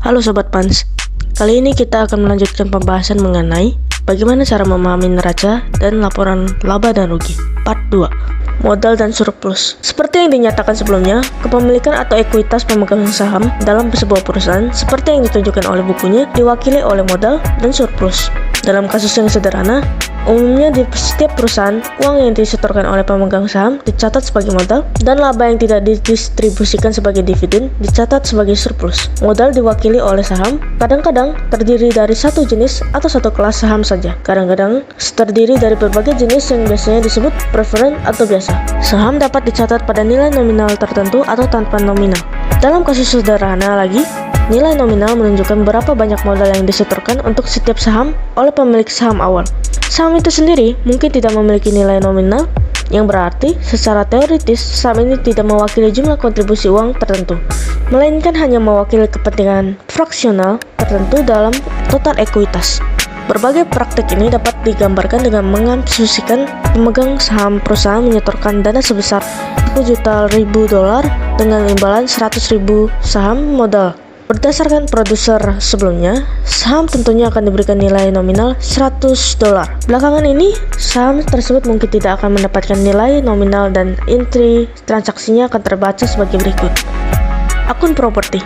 Halo Sobat Pans, kali ini kita akan melanjutkan pembahasan mengenai bagaimana cara memahami neraca dan laporan laba dan rugi, part 2, modal dan surplus. Seperti yang dinyatakan sebelumnya, kepemilikan atau ekuitas pemegang saham dalam sebuah perusahaan seperti yang ditunjukkan oleh bukunya diwakili oleh modal dan surplus. Dalam kasus yang sederhana, umumnya di setiap perusahaan, uang yang disetorkan oleh pemegang saham dicatat sebagai modal, dan laba yang tidak didistribusikan sebagai dividen dicatat sebagai surplus. Modal diwakili oleh saham, kadang-kadang terdiri dari satu jenis atau satu kelas saham saja. Kadang-kadang terdiri dari berbagai jenis yang biasanya disebut preferen atau biasa. Saham dapat dicatat pada nilai nominal tertentu atau tanpa nominal. Dalam kasus sederhana lagi, nilai nominal menunjukkan berapa banyak modal yang disetorkan untuk setiap saham oleh pemilik saham awal. Saham itu sendiri mungkin tidak memiliki nilai nominal, yang berarti secara teoritis saham ini tidak mewakili jumlah kontribusi uang tertentu, melainkan hanya mewakili kepentingan fraksional tertentu dalam total ekuitas. Berbagai praktik ini dapat digambarkan dengan mengasumsikan pemegang saham perusahaan menyetorkan dana sebesar $10 juta dengan imbalan 100.000 saham modal. Berdasarkan produser sebelumnya, saham tentunya akan diberikan nilai nominal $100. Belakangan ini, saham tersebut mungkin tidak akan mendapatkan nilai nominal dan intri transaksinya akan terbaca sebagai berikut. Akun properti.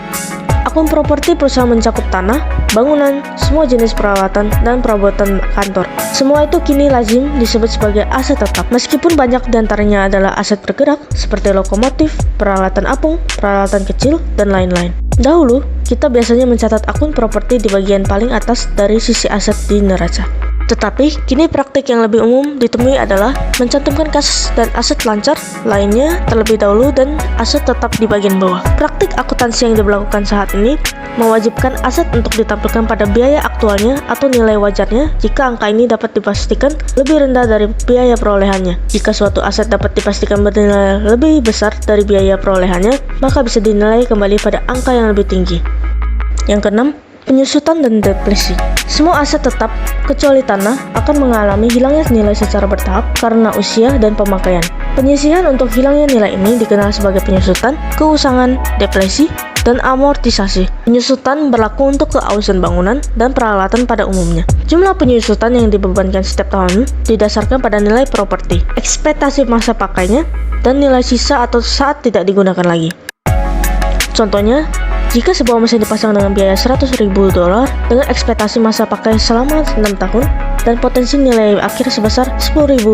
Akun properti perusahaan mencakup tanah, bangunan, semua jenis peralatan, dan perabotan kantor. Semua itu kini lazim disebut sebagai aset tetap, meskipun banyak diantaranya adalah aset bergerak, seperti lokomotif, peralatan apung, peralatan kecil, dan lain-lain. Dahulu, kita biasanya mencatat akun properti di bagian paling atas dari sisi aset di neraca. Tetapi, kini praktik yang lebih umum ditemui adalah mencantumkan kas dan aset lancar lainnya terlebih dahulu dan aset tetap di bagian bawah. Praktik akuntansi yang diberlakukan saat ini mewajibkan aset untuk ditampilkan pada biaya aktualnya atau nilai wajarnya jika angka ini dapat dipastikan lebih rendah dari biaya perolehannya. Jika suatu aset dapat dipastikan bernilai lebih besar dari biaya perolehannya, maka bisa dinilai kembali pada angka yang lebih tinggi. Yang keenam, penyusutan dan depresi. Semua aset tetap, kecuali tanah, akan mengalami hilangnya nilai secara bertahap karena usia dan pemakaian. Penyisihan untuk hilangnya nilai ini dikenal sebagai penyusutan, keusangan, depresi, dan amortisasi. Penyusutan berlaku untuk keausan bangunan dan peralatan pada umumnya. Jumlah penyusutan yang dibebankan setiap tahun didasarkan pada nilai properti, ekspektasi masa pakainya, dan nilai sisa atau saat tidak digunakan lagi. Contohnya, jika sebuah mesin dipasang dengan biaya $100.000 dengan ekspektasi masa pakai selama 6 tahun dan potensi nilai akhir sebesar $10.000,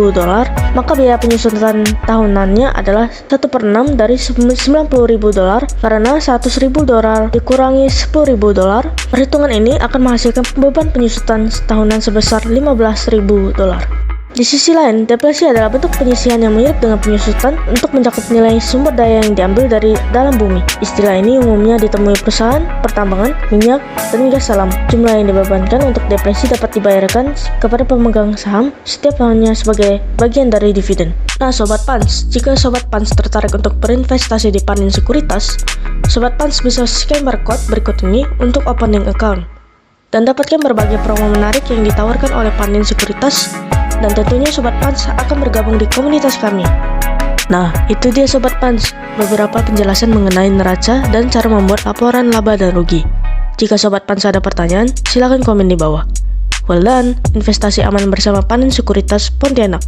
maka biaya penyusutan tahunannya adalah 1/6 dari $90.000 karena $100.000 dikurangi $10.000. Perhitungan ini akan menghasilkan beban penyusutan tahunan sebesar $15.000. Di sisi lain, depresi adalah bentuk penyisihan yang mirip dengan penyusutan untuk mencakup nilai sumber daya yang diambil dari dalam bumi. Istilah ini umumnya ditemui perusahaan pertambangan, minyak, dan gas alam. Jumlah yang dibebankan untuk depresi dapat dibayarkan kepada pemegang saham setiap tahunnya sebagai bagian dari dividen. Nah, Sobat Pans, jika Sobat Pans tertarik untuk berinvestasi di Panin Sekuritas, Sobat Pans bisa scan barcode berikut ini untuk opening account dan dapatkan berbagai promo menarik yang ditawarkan oleh Panin Sekuritas. Dan tentunya Sobat Pans akan bergabung di komunitas kami. Nah, itu dia Sobat Pans, beberapa penjelasan mengenai neraca dan cara membuat laporan laba dan rugi. Jika Sobat Pans ada pertanyaan, silakan komen di bawah. Well done, investasi aman bersama Panin Sekuritas Pontianak.